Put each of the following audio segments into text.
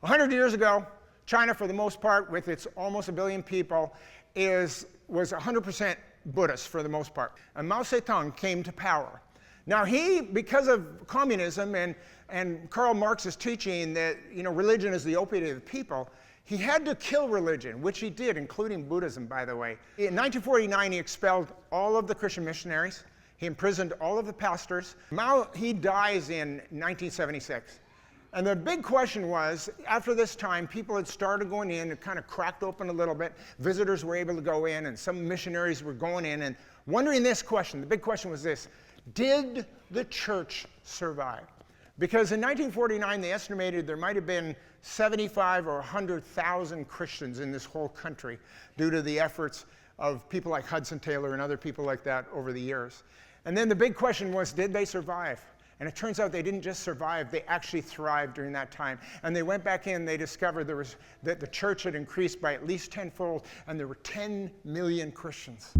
100 years ago, China, for the most part, with its almost 1 billion people, was 100% Buddhist for the most part. And Mao Zedong came to power. Now he, because of communism and Karl Marx's teaching that religion is the opiate of the people, he had to kill religion, which he did, including Buddhism, by the way. In 1949, he expelled all of the Christian missionaries. He imprisoned all of the pastors. Mao, he dies in 1976. And the big question was, after this time, people had started going in, it kind of cracked open a little bit. Visitors were able to go in, and some missionaries were going in and wondering this question. The big question was this: did the church survive? Because in 1949, they estimated there might have been 75 or 100,000 Christians in this whole country due to the efforts of people like Hudson Taylor and other people like that over the years. And then the big question was, did they survive? And it turns out they didn't just survive, they actually thrived during that time. And they went back in, they discovered that the church had increased by at least tenfold, and there were 10 million Christians.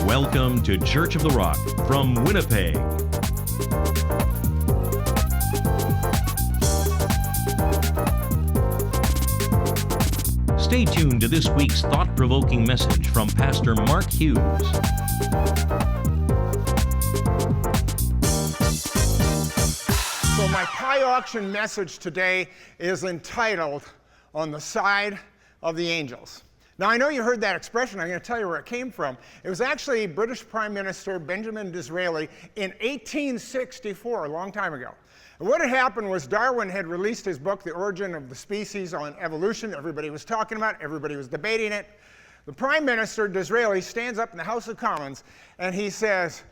Welcome to Church of the Rock from Winnipeg. Stay tuned to this week's thought-provoking message from Pastor Mark Hughes. So my pie auction message today is entitled, "On the Side of the Angels." Now I know you heard that expression. I'm going to tell you where it came from. It was actually British Prime Minister Benjamin Disraeli in 1864, a long time ago. And what had happened was Darwin had released his book, The Origin of the Species, on evolution. Everybody was talking about it. Everybody was debating it. The Prime Minister, Disraeli, stands up in the House of Commons and he says,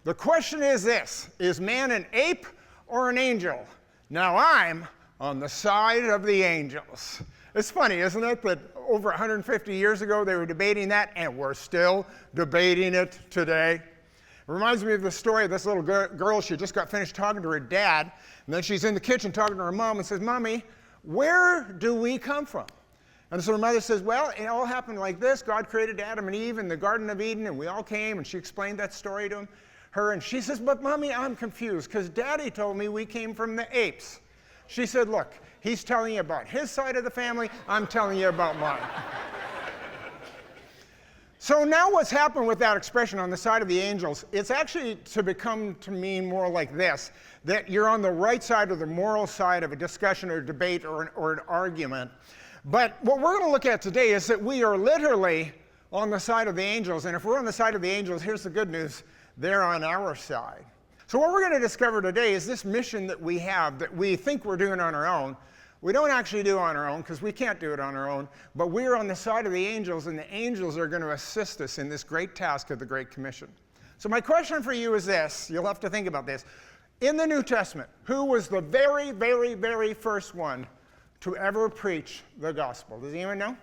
"The question is this: is man an ape or an angel? Now I'm on the side of the angels." It's funny, isn't it, that over 150 years ago they were debating that, and we're still debating it today. It reminds me of the story of this little girl. She just got finished talking to her dad, and then she's in the kitchen talking to her mom and says, "Mommy, where do we come from?" And so her mother says, "Well, it all happened like this. God created Adam and Eve in the Garden of Eden, and we all came," and she explained that story to her, and she says, "But Mommy, I'm confused, because Daddy told me we came from the apes." She said, "Look, he's telling you about his side of the family, I'm telling you about mine." So now what's happened with that expression, "on the side of the angels," it's actually to mean more like this, that you're on the right side or the moral side of a discussion or debate or an argument. But what we're going to look at today is that we are literally on the side of the angels, and if we're on the side of the angels, here's the good news: they're on our side. So what we're going to discover today is this mission that we have that we think we're doing on our own. We don't actually do on our own, because we can't do it on our own, but we're on the side of the angels, and the angels are going to assist us in this great task of the Great Commission. So my question for you is this: you'll have to think about this. In the New Testament, who was the very, very, very first one to ever preach the gospel? Does anyone know?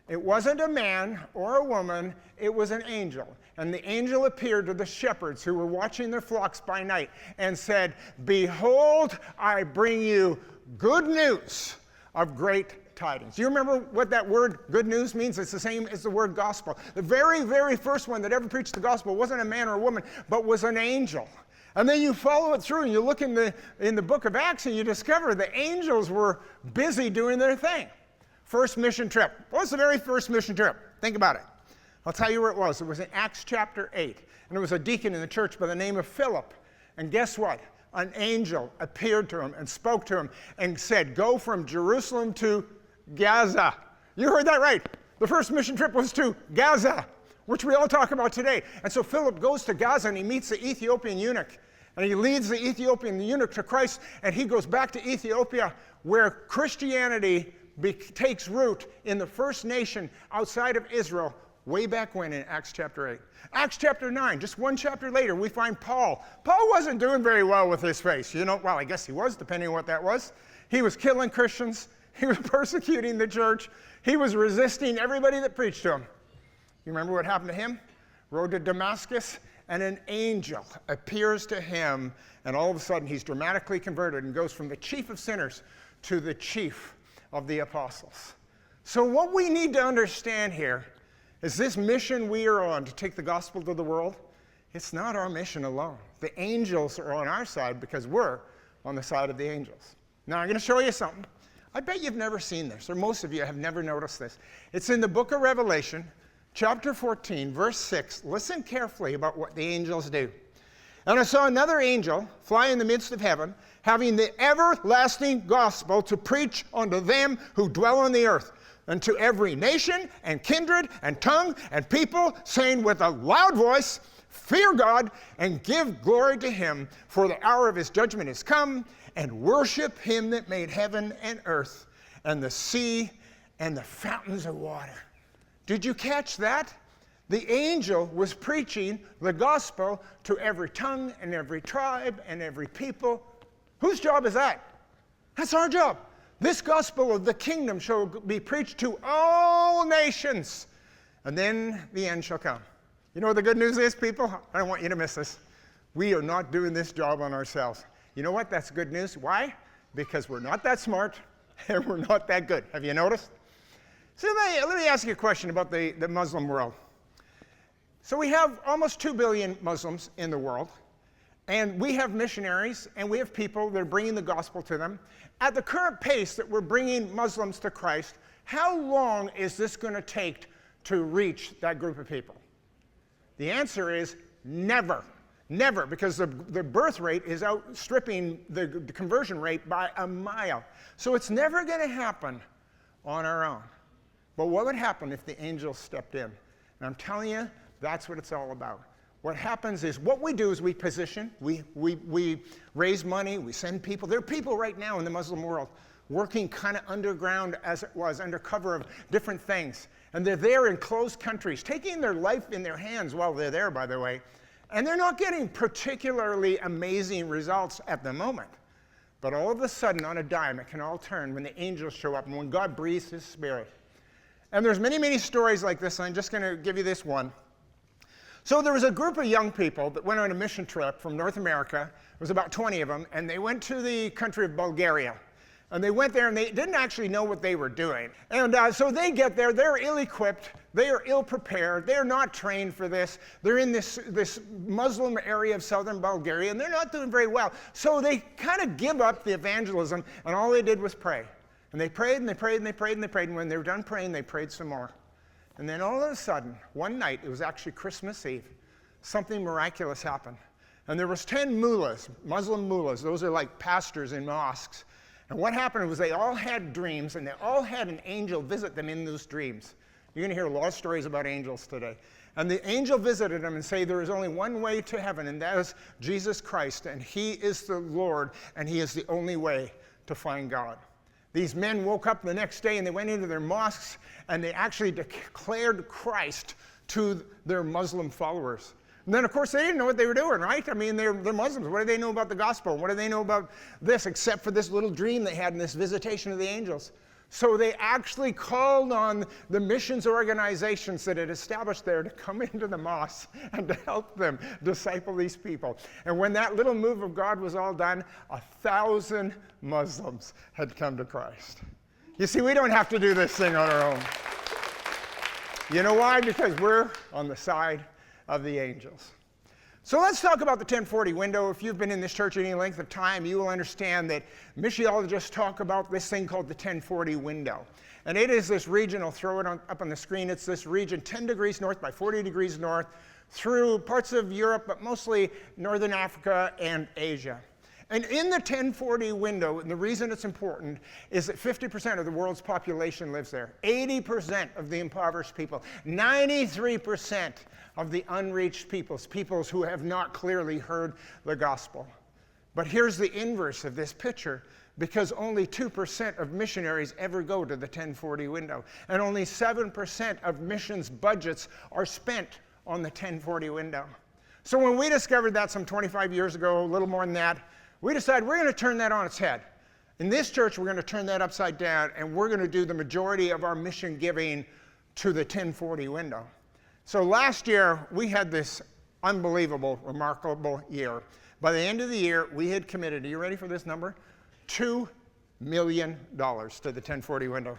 It wasn't a man or a woman, it was an angel. And the angel appeared to the shepherds who were watching their flocks by night and said, "Behold, I bring you good news of great tidings." Do you remember what that word good news means? It's the same as the word gospel. The very, very first one that ever preached the gospel wasn't a man or a woman, but was an angel. And then you follow it through and you look in the book of Acts and you discover the angels were busy doing their thing. First mission trip. What was the very first mission trip? Think about it. I'll tell you where it was. It was in Acts chapter 8. And it was a deacon in the church by the name of Philip. And guess what? An angel appeared to him and spoke to him and said, "Go from Jerusalem to Gaza." You heard that right. The first mission trip was to Gaza, which we all talk about today. And so Philip goes to Gaza and he meets the Ethiopian eunuch. And he leads the Ethiopian eunuch to Christ, and he goes back to Ethiopia, where Christianity takes root in the first nation outside of Israel, way back when in Acts chapter 8. Acts chapter 9, just one chapter later, we find Paul. Paul wasn't doing very well with his face. Well, I guess he was, depending on what that was. He was killing Christians. He was persecuting the church. He was resisting everybody that preached to him. You remember what happened to him? Rode to Damascus, and an angel appears to him, and all of a sudden he's dramatically converted and goes from the chief of sinners to the chief of the apostles. So what we need to understand here Is this mission we are on to take the gospel to the world? It's not our mission alone. The angels are on our side because we're on the side of the angels. Now I'm going to show you something. I bet you've never seen this, or most of you have never noticed this. It's in the book of Revelation, chapter 14, verse 6. Listen carefully about what the angels do. And I saw another angel fly in the midst of heaven, having the everlasting gospel to preach unto them who dwell on the earth, and to every nation and kindred and tongue and people, saying with a loud voice, fear God and give glory to him, for the hour of his judgment is come, and worship him that made heaven and earth and the sea and the fountains of water. Did you catch that? The angel was preaching the gospel to every tongue and every tribe and every people. Whose job is that? That's our job. This gospel of the kingdom shall be preached to all nations, and then the end shall come. You know what the good news is, people? I don't want you to miss this. We are not doing this job on ourselves. You know what? That's good news. Why? Because we're not that smart and we're not that good. Have you noticed? So let me ask you a question about the Muslim world. So we have almost 2 billion Muslims in the world, and we have missionaries and we have people that are bringing the gospel to them. At the current pace that we're bringing Muslims to Christ, how long is this going to take to reach that group of people? The answer is never. Never, because the birth rate is outstripping the conversion rate by a mile. So it's never going to happen on our own. But what would happen if the angels stepped in? And I'm telling you, that's what it's all about. What happens is, what we do is we position, we raise money, we send people. There are people right now in the Muslim world working kind of underground, as it was, under cover of different things. And they're there in closed countries, taking their life in their hands while they're there, by the way. And they're not getting particularly amazing results at the moment. But all of a sudden, on a dime, it can all turn when the angels show up and when God breathes his spirit. And there's many, many stories like this, and I'm just going to give you this one. So there was a group of young people that went on a mission trip from North America. There was about 20 of them, and they went to the country of Bulgaria. And they went there, and they didn't actually know what they were doing. And so they get there, they're ill-equipped, they are ill-prepared, they're not trained for this. They're in this Muslim area of southern Bulgaria, and they're not doing very well. So they kind of give up the evangelism, and all they did was pray. And they prayed, and they prayed, and they prayed, and they prayed, and when they were done praying, they prayed some more. And then all of a sudden, one night, it was actually Christmas Eve, something miraculous happened. And there was 10 mullahs, Muslim mullahs, those are like pastors in mosques. And what happened was they all had dreams, and they all had an angel visit them in those dreams. You're going to hear a lot of stories about angels today. And the angel visited them and said, there is only one way to heaven, and that is Jesus Christ, and he is the Lord, and he is the only way to find God. These men woke up the next day, and they went into their mosques, and they actually declared Christ to their Muslim followers. And then, of course, they didn't know what they were doing, right? I mean, they're Muslims. What do they know about the gospel? What do they know about this, except for this little dream they had in this visitation of the angels? So they actually called on the missions organizations that had established there to come into the mosque and to help them disciple these people. And when that little move of God was all done, 1,000 Muslims had come to Christ. You see, we don't have to do this thing on our own. You know why? Because we're on the side of the angels. So let's talk about the 1040 window. If you've been in this church any length of time, you will understand that missiologists talk about this thing called the 1040 window. And it is this region, I'll throw it up on the screen, it's this region 10 degrees north by 40 degrees north through parts of Europe, but mostly northern Africa and Asia. And in the 1040 window, and the reason it's important is that 50% of the world's population lives there. 80% of the impoverished people. 93% of the unreached peoples who have not clearly heard the gospel. But here's the inverse of this picture, because only 2% of missionaries ever go to the 1040 window. And only 7% of missions budgets are spent on the 1040 window. So when we discovered that some 25 years ago, a little more than that, we decided we're going to turn that on its head. In this church, we're going to turn that upside down, and we're going to do the majority of our mission giving to the 1040 window. So last year, we had this unbelievable, remarkable year. By the end of the year, we had committed, are you ready for this number? $2 million to the 1040 window.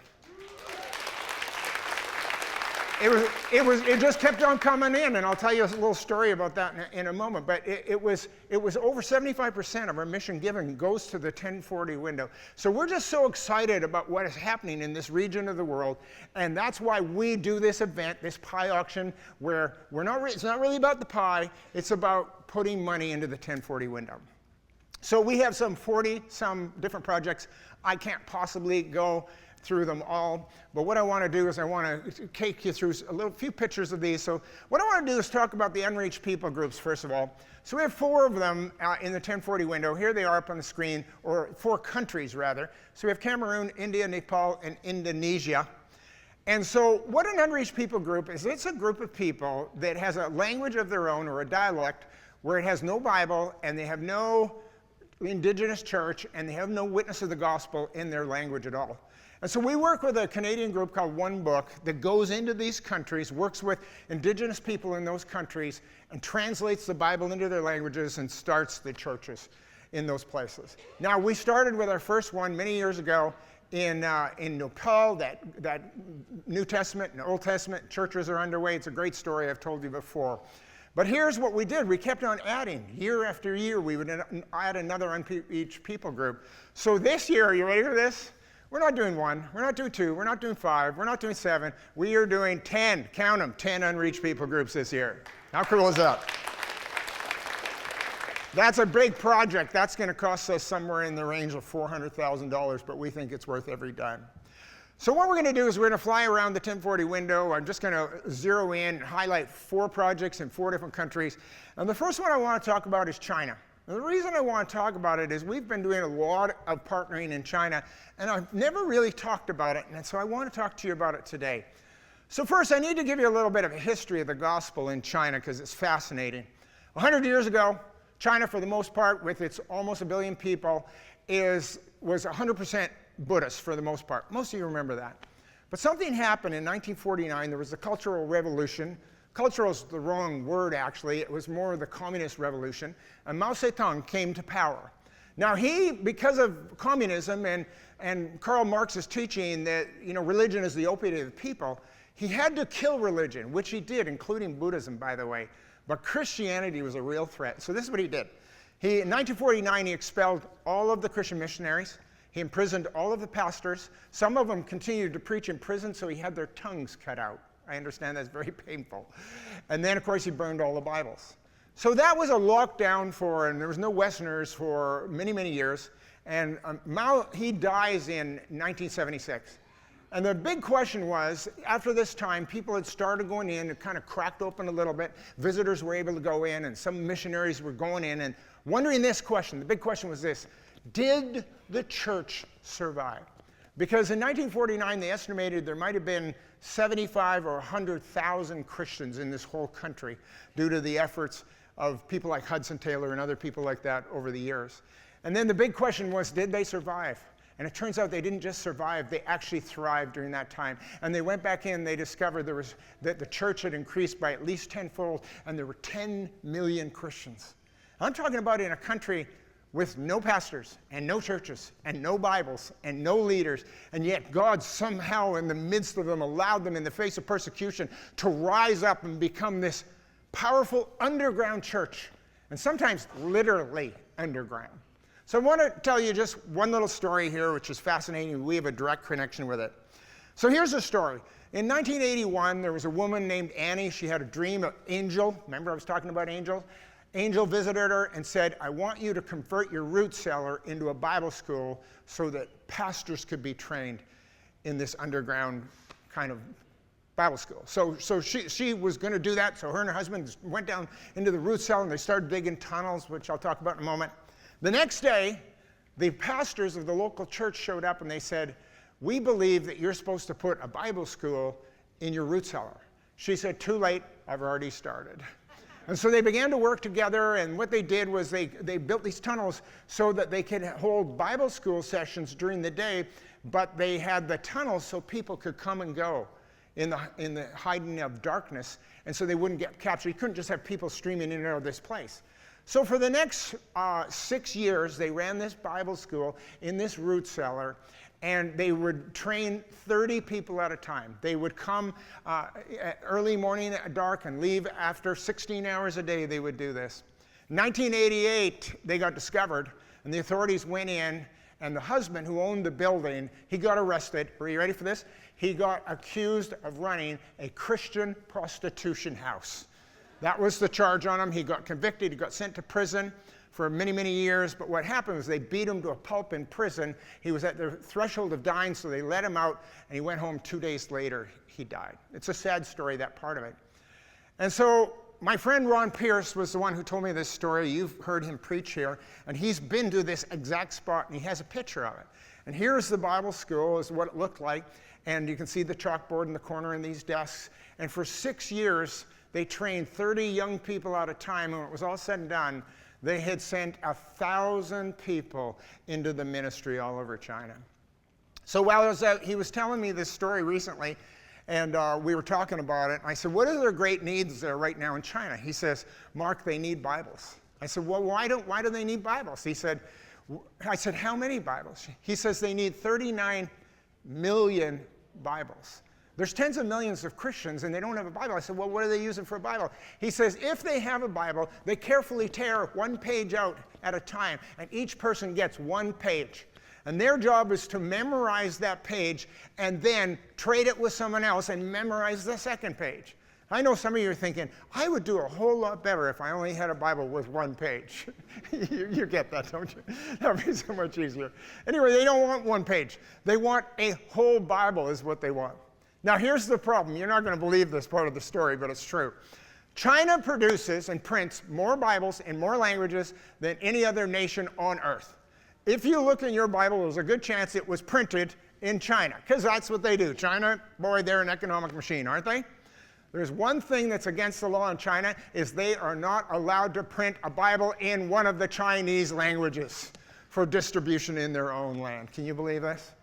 It just kept on coming in, and I'll tell you a little story about that in a moment. But it was over 75% of our mission given goes to the 1040 window. So we're just so excited about what is happening in this region of the world, and that's why we do this event, this pie auction, where it's not really about the pie, it's about putting money into the 1040 window. So we have some 40-some different projects. I can't possibly go through them all, but what I want to do is I want to take you through few pictures of these. So what I want to do is talk about the unreached people groups first of all. So we have 4 of them in the 1040 window. Here they are up on the screen, or 4 countries rather. So we have Cameroon, India, Nepal, and Indonesia. And so what an unreached people group is, it's a group of people that has a language of their own, or a dialect, where it has no Bible, and they have no indigenous church, and they have no witness of the gospel in their language at all. And so we work with a Canadian group called One Book that goes into these countries, works with indigenous people in those countries, and translates the Bible into their languages and starts the churches in those places. Now, we started with our first one many years ago in Nepal. That New Testament and Old Testament churches are underway. It's a great story I've told you before. But here's what we did. We kept on adding. Year after year, we would add another unreached people group. So this year, are you ready for this? We're not doing 1, we're not doing 2, we're not doing 5, we're not doing 7. We are doing 10, count them, 10 unreached people groups this year. How cool is that? That's a big project. That's going to cost us somewhere in the range of $400,000, but we think it's worth every dime. So what we're going to do is we're going to fly around the 1040 window. I'm just going to zero in and highlight 4 projects in 4 different countries. And the first one I want to talk about is China. And the reason I want to talk about it is we've been doing a lot of partnering in China, and I've never really talked about it, and so I want to talk to you about it today. So first, I need to give you a little bit of a history of the gospel in China, because it's fascinating. 100 years ago, China, for the most part, with its almost 1 billion people, was 100% Buddhist for the most part. Most of you remember that. But something happened in 1949. There was the Cultural Revolution. Cultural is the wrong word, actually. It was more the Communist Revolution. And Mao Zedong came to power. Now he, because of communism and Karl Marx's teaching that religion is the opiate of the people, he had to kill religion, which he did, including Buddhism, by the way. But Christianity was a real threat. So this is what he did. In 1949, he expelled all of the Christian missionaries. He imprisoned all of the pastors. Some of them continued to preach in prison, so he had their tongues cut out. I understand that's very painful. And then, of course, he burned all the Bibles. So that was a lockdown and there was no Westerners for many, many years. And Mao, he dies in 1976. And the big question was, after this time, people had started going in, it kind of cracked open a little bit. Visitors were able to go in, and some missionaries were going in and wondering this question. The big question was this: did the church survive? Because in 1949, they estimated there might have been 75 or 100,000 Christians in this whole country due to the efforts of people like Hudson Taylor and other people like that over the years. And then the big question was, did they survive? And it turns out they didn't just survive, they actually thrived during that time. And they went back in, they discovered that the church had increased by at least tenfold, and there were 10 million Christians. I'm talking about in a country with no pastors and no churches and no Bibles and no leaders, and yet God somehow in the midst of them allowed them, in the face of persecution, to rise up and become this powerful underground church, and sometimes literally underground. So I want to tell you just one little story here, which is fascinating. We have a direct connection with it. So here's the story. In 1981, there was a woman named Annie. She had a dream of Angel. Remember I was talking about Angel? Angel visited her and said, I want you to convert your root cellar into a Bible school so that pastors could be trained in this underground kind of Bible school. So she was going to do that. So her and her husband went down into the root cellar and they started digging tunnels, which I'll talk about in a moment. The next day, the pastors of the local church showed up and they said, we believe that you're supposed to put a Bible school in your root cellar. She said, too late, I've already started. And so they began to work together, and what they did was they built these tunnels so that they could hold Bible school sessions during the day, but they had the tunnels so people could come and go in the hiding of darkness, and so they wouldn't get captured. You couldn't just have people streaming in and out of this place. So for the next 6 years, they ran this Bible school in this root cellar, and they would train 30 people at a time. They would come at early morning at dark and leave after 16 hours a day. They would do this. In 1988, they got discovered, and the authorities went in, and the husband who owned the building, he got arrested. Are you ready for this? He got accused of running a Christian prostitution house. That was the charge on him. He got convicted. He got sent to prison for many, many years. But what happened was they beat him to a pulp in prison. He was at the threshold of dying, so they let him out, and he went home 2 days later. He died. It's a sad story, that part of it. And so my friend Ron Pierce was the one who told me this story. You've heard him preach here, and he's been to this exact spot, and he has a picture of it. And here's the Bible school, is what it looked like, and you can see the chalkboard in the corner and these desks. And for 6 years, they trained 30 young people at a time, and when it was all said and done, they had sent 1,000 people into the ministry all over China. So while I was out, he was telling me this story recently, and we were talking about it. I said, what are their great needs there right now in China? He says, Mark, they need Bibles. I said, well, why do they need Bibles? I said, how many Bibles? He says they need 39 million Bibles. There's tens of millions of Christians, and they don't have a Bible. I said, well, what are they using for a Bible? He says, if they have a Bible, they carefully tear one page out at a time, and each person gets one page. And their job is to memorize that page and then trade it with someone else and memorize the second page. I know some of you are thinking, I would do a whole lot better if I only had a Bible with one page. you get that, don't you? That would be so much easier. Anyway, they don't want one page. They want a whole Bible is what they want. Now, here's the problem. You're not going to believe this part of the story, but it's true. China produces and prints more Bibles in more languages than any other nation on earth. If you look in your Bible, there's a good chance it was printed in China, because that's what they do. China, boy, they're an economic machine, aren't they? There's one thing that's against the law in China, is they are not allowed to print a Bible in one of the Chinese languages for distribution in their own land. Can you believe this?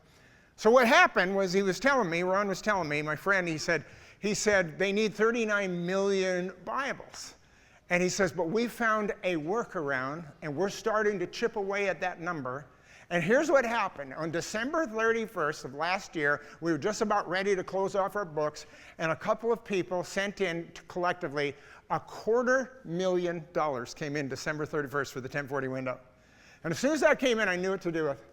So what happened was, Ron was telling me, my friend, he said they need 39 million Bibles. And he says, but we found a workaround, and we're starting to chip away at that number. And here's what happened. On December 31st of last year, we were just about ready to close off our books, and a couple of people sent in collectively $250,000 came in December 31st for the 1040 window. And as soon as that came in, I knew what to do with.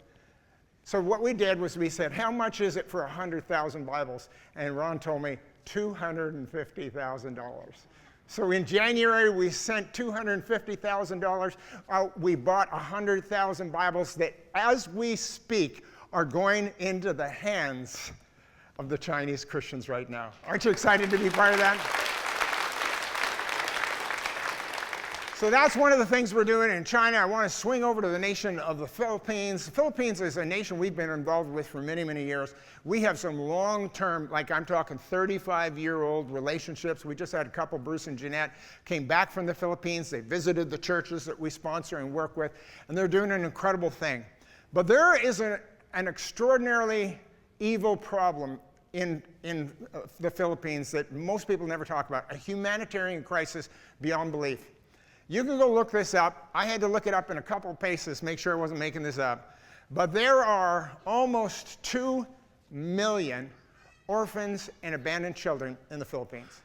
So what we did was we said, how much is it for 100,000 Bibles? And Ron told me, $250,000. So in January, we sent $250,000 out. We bought 100,000 Bibles that, as we speak, are going into the hands of the Chinese Christians right now. Aren't you excited to be part of that? So that's one of the things we're doing in China. I want to swing over to the nation of the Philippines. The Philippines is a nation we've been involved with for many, many years. We have some long-term, like I'm talking 35-year-old relationships. We just had a couple, Bruce and Jeanette, came back from the Philippines. They visited the churches that we sponsor and work with, and they're doing an incredible thing. But there is an extraordinarily evil problem in the Philippines that most people never talk about, a humanitarian crisis beyond belief. You can go look this up. I had to look it up in a couple of places, make sure I wasn't making this up. But there are almost 2 million orphans and abandoned children in the Philippines.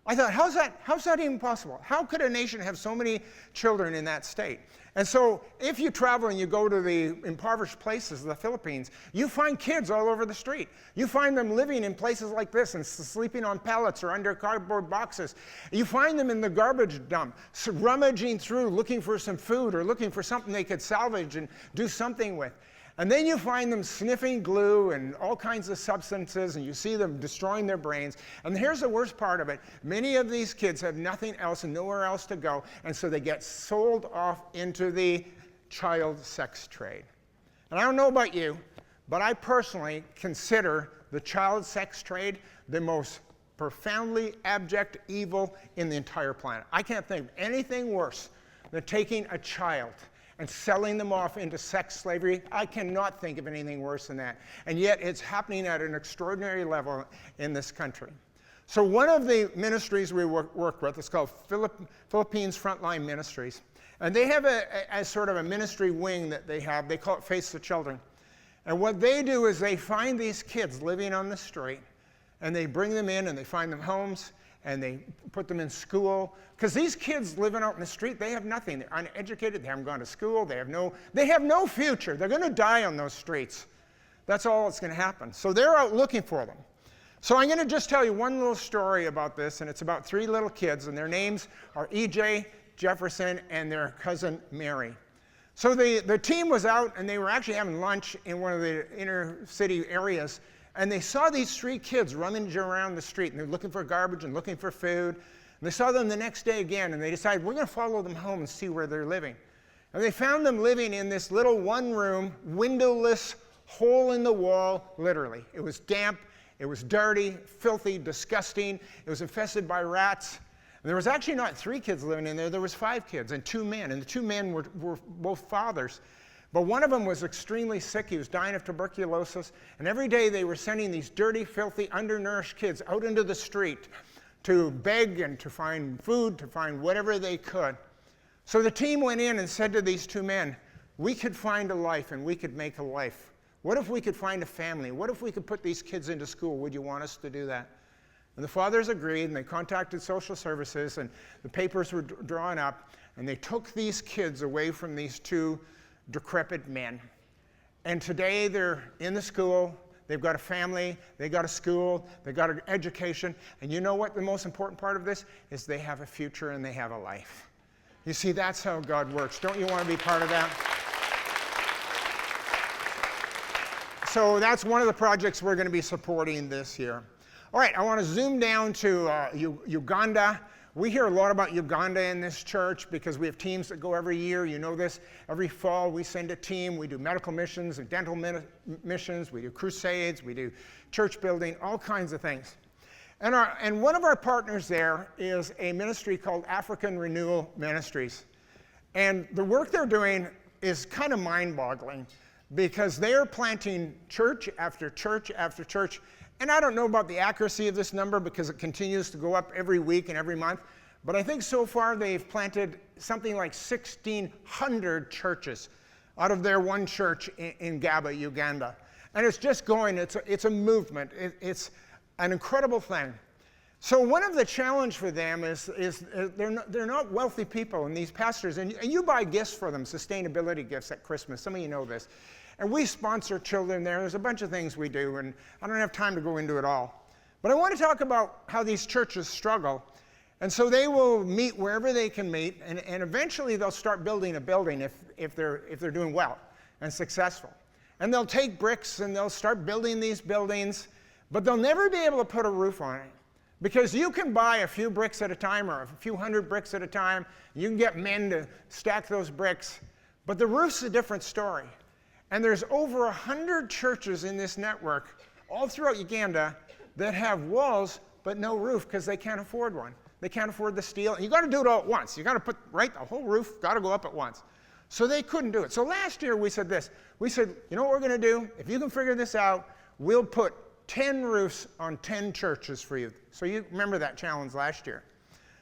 I thought, how's that even possible? How could a nation have so many children in that state? And so if you travel and you go to the impoverished places of the Philippines, you find kids all over the street. You find them living in places like this and sleeping on pallets or under cardboard boxes. You find them in the garbage dump, rummaging through, looking for some food or looking for something they could salvage and do something with. And then you find them sniffing glue and all kinds of substances, and you see them destroying their brains. And here's the worst part of it. Many of these kids have nothing else and nowhere else to go, and so they get sold off into the child sex trade. And I don't know about you, but I personally consider the child sex trade the most profoundly abject evil in the entire planet. I can't think of anything worse than taking a child and selling them off into sex slavery. I cannot think of anything worse than that. And yet it's happening at an extraordinary level in this country. So one of the ministries we work with is called Philippines Frontline Ministries. And they have a sort of a ministry wing that they have. They call it Face the Children. And what they do is they find these kids living on the street, and they bring them in and they find them homes, and they put them in school. Because these kids living out in the street, they have nothing. They're uneducated, they haven't gone to school, they have no future. They're going to die on those streets. That's all that's going to happen. So they're out looking for them. So I'm going to just tell you one little story about this, and it's about 3 little kids, and their names are EJ, Jefferson, and their cousin Mary. So the team was out, and they were actually having lunch in one of the inner city areas, and they saw these 3 kids running around the street, and they're looking for garbage and looking for food. And they saw them the next day again, and they decided, we're going to follow them home and see where they're living. And they found them living in this little one-room, windowless, hole-in-the-wall, literally. It was damp, it was dirty, filthy, disgusting. It was infested by rats. And there was actually not 3 kids living in there was 5 kids and 2 men. And the 2 men were both fathers. But one of them was extremely sick. He was dying of tuberculosis. And every day they were sending these dirty, filthy, undernourished kids out into the street to beg and to find food, to find whatever they could. So the team went in and said to these 2 men, we could find a life and we could make a life. What if we could find a family? What if we could put these kids into school? Would you want us to do that? And the fathers agreed, and they contacted social services, and the papers were drawn up, and they took these kids away from these 2 decrepit men. And today they're in the school, they've got a family, they've got a school, they've got an education, and you know what the most important part of this is? They have a future and they have a life. You see, that's how God works. Don't you want to be part of that? So that's one of the projects we're going to be supporting this year. All right, I want to zoom down to Uganda. We hear a lot about Uganda in this church because we have teams that go every year. You know this. Every fall we send a team. We do medical missions and dental missions. We do crusades. We do church building, all kinds of things. And one of our partners there is a ministry called African Renewal Ministries. And the work they're doing is kind of mind-boggling because they're planting church after church after church. And I don't know about the accuracy of this number because it continues to go up every week and every month. But I think so far they've planted something like 1,600 churches out of their one church in Gaba, Uganda. And it's just going, it's a movement. It's an incredible thing. So one of the challenge for them is they're not wealthy people, and these pastors, and you buy gifts for them, sustainability gifts at Christmas. Some of you know this. And we sponsor children there. There's a bunch of things we do, and I don't have time to go into it all. But I want to talk about how these churches struggle. And so they will meet wherever they can meet, and eventually they'll start building a building if they're doing well and successful. And they'll take bricks and they'll start building these buildings, but they'll never be able to put a roof on it. Because you can buy a few bricks at a time or a few hundred bricks at a time. You can get men to stack those bricks. But the roof's a different story. And there's over 100 churches in this network all throughout Uganda that have walls but no roof because they can't afford one. They can't afford the steel. And you got to do it all at once. You got to put, right, the whole roof got to go up at once. So they couldn't do it. So last year we said this. We said, you know what we're going to do? If you can figure this out, we'll put 10 roofs on 10 churches for you. So you remember that challenge last year.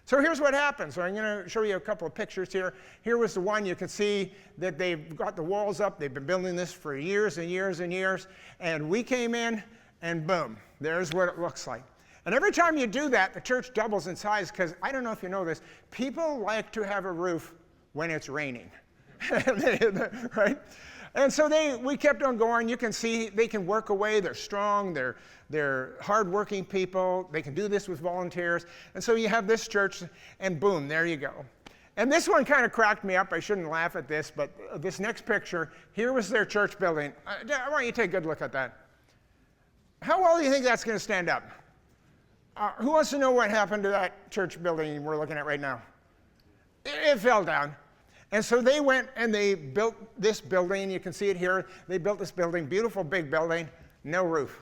So here's what happened. So I'm going to show you a couple of pictures here. Here was the one. You can see that they've got the walls up. They've been building this for years and years and years. And we came in, and boom, there's what it looks like. And every time you do that, the church doubles in size because, I don't know if you know this, people like to have a roof when it's raining, right? And so we kept on going. You can see they can work away. They're strong. They're hardworking people. They can do this with volunteers. And so you have this church, and boom, there you go. And this one kind of cracked me up. I shouldn't laugh at this, but this next picture, here was their church building. I want you to take a good look at that. How well do you think that's going to stand up? Who wants to know what happened to that church building we're looking at right now? It fell down. And so they went and they built this building. You can see it here. They built this building, beautiful big building, no roof.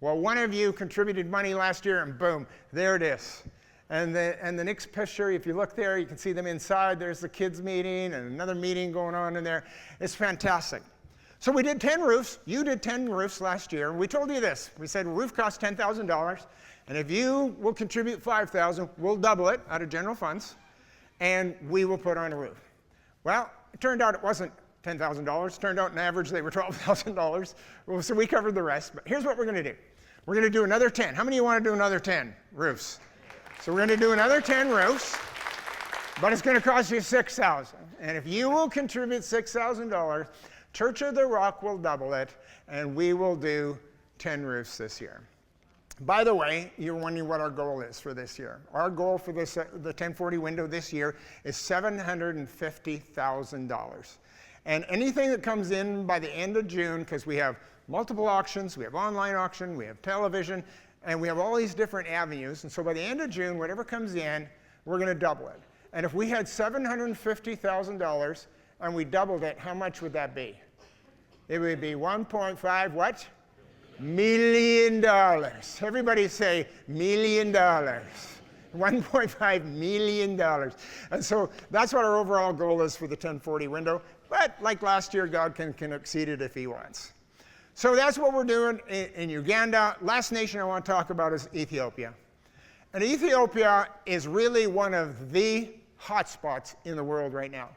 Well, one of you contributed money last year, and boom, there it is. And the next picture, if you look there, you can see them inside. There's the kids' meeting and another meeting going on in there. It's fantastic. So we did 10 roofs. You did 10 roofs last year. We told you this. We said a roof costs $10,000, and if you will contribute $5,000, we'll double it out of general funds, and we will put on a roof. Well, it turned out it wasn't $10,000. Turned out on average they were $12,000. Well, so we covered the rest. But here's what we're going to do. We're going to do another 10. How many of you want to do another 10 roofs? So we're going to do another 10 roofs, but it's going to cost you $6,000. And if you will contribute $6,000, Church of the Rock will double it, and we will do 10 roofs this year. By the way, you're wondering what our goal is for this year. Our goal for this, the 1040 window this year is $750,000. And anything that comes in by the end of June, because we have multiple auctions, we have online auction, we have television, and we have all these different avenues. And so by the end of June, whatever comes in, we're going to double it. And if we had $750,000 and we doubled it, how much would that be? It would be 1.5 what? $million. Everybody say $million. $1.5 million. And so that's what our overall goal is for the 1040 window. But like last year, God can exceed it if he wants. So that's what we're doing in Uganda. Last nation I want to talk about is Ethiopia. And Ethiopia is really one of the hot spots in the world right now.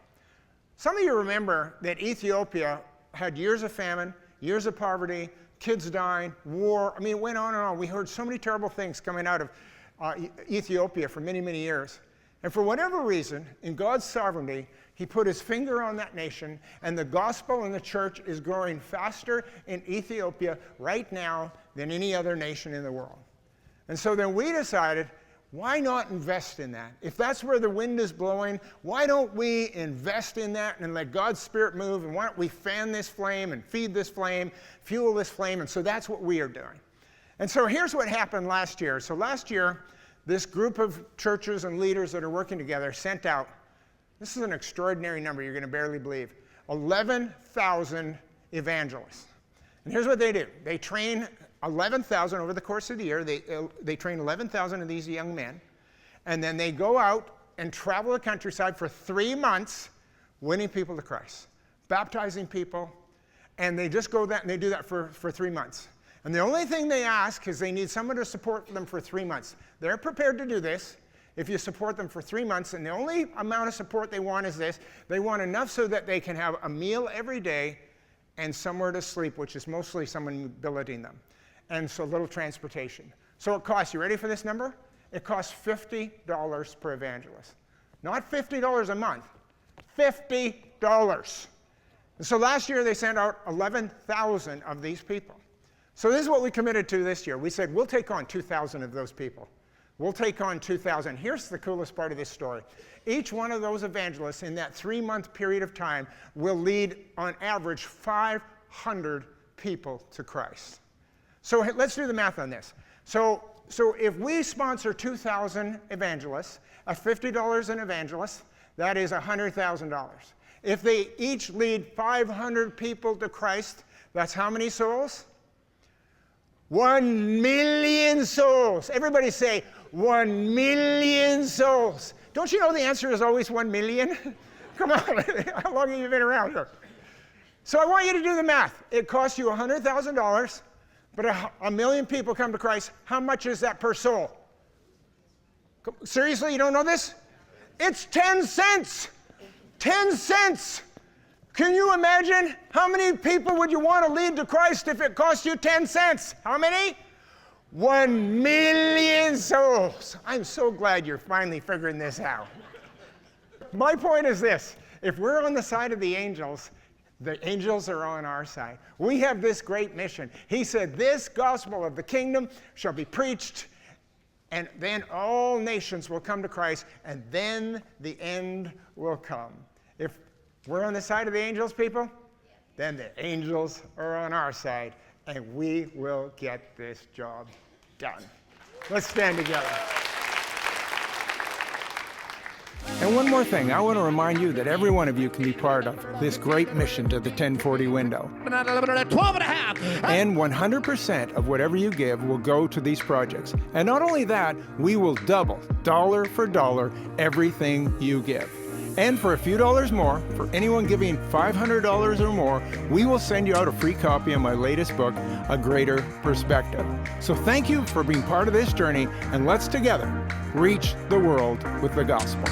Some of you remember that Ethiopia had years of famine, years of poverty, kids dying, war. I mean, it went on and on. We heard so many terrible things coming out of Ethiopia for many, many years. And for whatever reason, in God's sovereignty, he put his finger on that nation, and the gospel and the church is growing faster in Ethiopia right now than any other nation in the world. And so then we decided, why not invest in that? If that's where the wind is blowing, why don't we invest in that and let God's Spirit move? And why don't we fan this flame and feed this flame, fuel this flame? And so that's what we are doing. And so here's what happened last year. So last year, this group of churches and leaders that are working together sent out, this is an extraordinary number you're going to barely believe, 11,000 evangelists. And here's what they do. They train 11,000 over the course of the year. They train 11,000 of these young men. And then they go out and travel the countryside for 3 months, winning people to Christ, baptizing people. And they just go that, and they do that for 3 months. And the only thing they ask is they need someone to support them for 3 months. They're prepared to do this if you support them for 3 months. And the only amount of support they want is this. They want enough so that they can have a meal every day and somewhere to sleep, which is mostly someone billeting them. And so little transportation. So it costs, you ready for this number? It costs $50 per evangelist. Not $50 a month, $50. And so last year they sent out 11,000 of these people. So this is what we committed to this year. We said, we'll take on 2,000 of those people. We'll take on 2,000. Here's the coolest part of this story. Each one of those evangelists in that 3-month period of time will lead, on average, 500 people to Christ. So let's do the math on this. So if we sponsor 2,000 evangelists at $50 an evangelist, that is $100,000. If they each lead 500 people to Christ, that's how many souls? 1 million souls. Everybody say 1 million souls. Don't you know the answer is always 1 million? Come on, how long have you been around here? So I want you to do the math. It costs you $100,000. But a million people come to Christ. How much is that per soul? Seriously, you don't know this? It's 10 cents. 10 cents. Can you imagine how many people would you want to lead to Christ if it cost you 10 cents? How many? 1 million souls. I'm so glad you're finally figuring this out. My point is this. If we're on the side of the angels are on our side. We have this great mission. He said, this gospel of the kingdom shall be preached, and then all nations will come to Christ, and then the end will come. If we're on the side of the angels, people, then the angels are on our side, and we will get this job done. Let's stand together. And one more thing, I want to remind you that every one of you can be part of this great mission to the 1040 window. 12.5. And 100% of whatever you give will go to these projects. And not only that, we will double, dollar for dollar, everything you give. And for a few dollars more, for anyone giving $500 or more, we will send you out a free copy of my latest book, A Greater Perspective. So thank you for being part of this journey, and let's together reach the world with the gospel.